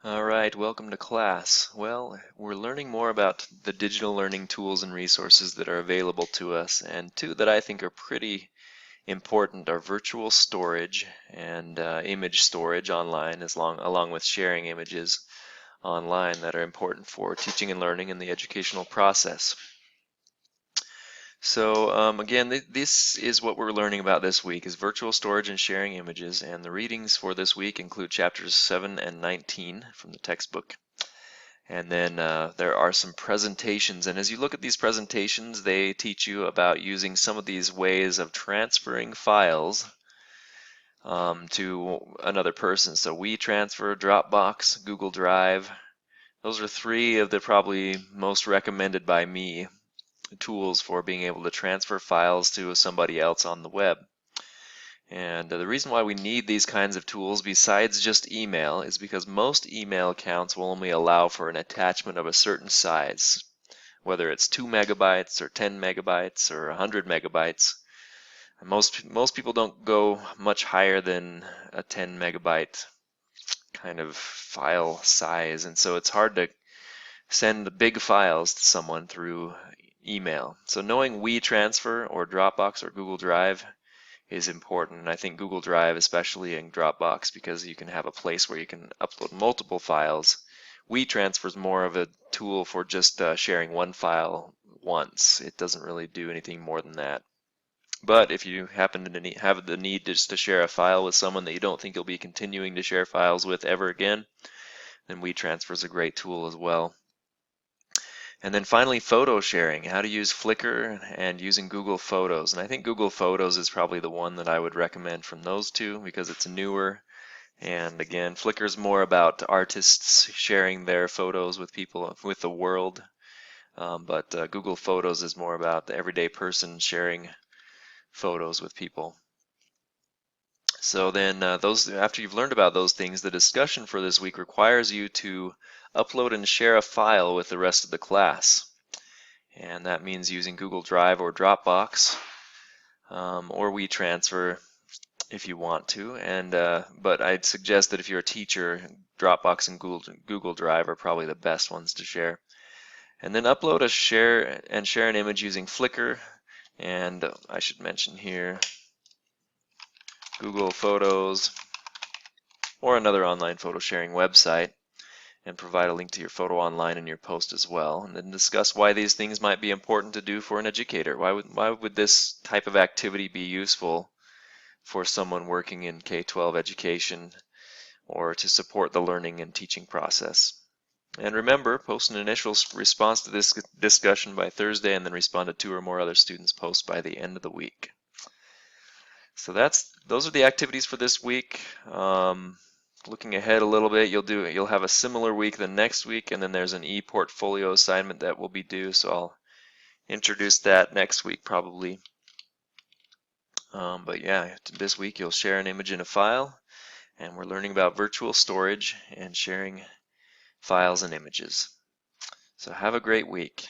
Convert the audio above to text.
All right, welcome to class. Well, we're learning more about the digital learning tools and resources that are available to us, and two that I think are pretty important are virtual storage and image storage online, along with sharing images online that are important for teaching and learning in the educational process. So again, this is what we're learning about this week, is virtual storage and sharing images, and the readings for this week include chapters 7 and 19 from the textbook. And then there are some presentations, and as you look at these presentations, they teach you about using some of these ways of transferring files to another person. So WeTransfer, Dropbox, Google Drive, those are three of the probably most recommended by me tools for being able to transfer files to somebody else on the web. And the reason why we need these kinds of tools besides just email is because most email accounts will only allow for an attachment of a certain size, whether it's 2 megabytes or 10 megabytes or 100 megabytes. Most people don't go much higher than a 10 megabyte kind of file size, and so it's hard to send big files to someone through email. So knowing WeTransfer or Dropbox or Google Drive is important, and I think Google Drive especially in Dropbox, because you can have a place where you can upload multiple files. WeTransfer is more of a tool for just sharing one file once. It doesn't really do anything more than that. But if you happen to have the need just to share a file with someone that you don't think you'll be continuing to share files with ever again, then WeTransfer is a great tool as well. And then finally, photo sharing, how to use Flickr and using Google Photos. And I think Google Photos is probably the one that I would recommend from those two because it's newer. And again, Flickr is more about artists sharing their photos with people, with the world. But Google Photos is more about the everyday person sharing photos with people. So then after you've learned about those things, the discussion for this week requires you to upload and share a file with the rest of the class. And that means using Google Drive or Dropbox or WeTransfer if you want to. But I'd suggest that if you're a teacher, Dropbox and Google Drive are probably the best ones to share. And then upload share an image using Flickr. And I should mention here Google Photos or another online photo sharing website, and provide a link to your photo online in your post as well, and then discuss why these things might be important to do for an educator. Why would this type of activity be useful for someone working in K-12 education or to support the learning and teaching process? And remember, post an initial response to this discussion by Thursday, and then respond to 2 or more other students' posts by the end of the week. So those are the activities for this week. Looking ahead a little bit, you'll have a similar week the next week, and then there's an e-portfolio assignment that will be due, so I'll introduce that next week probably. But yeah, this week you'll share an image in a file, and we're learning about virtual storage and sharing files and images. So have a great week.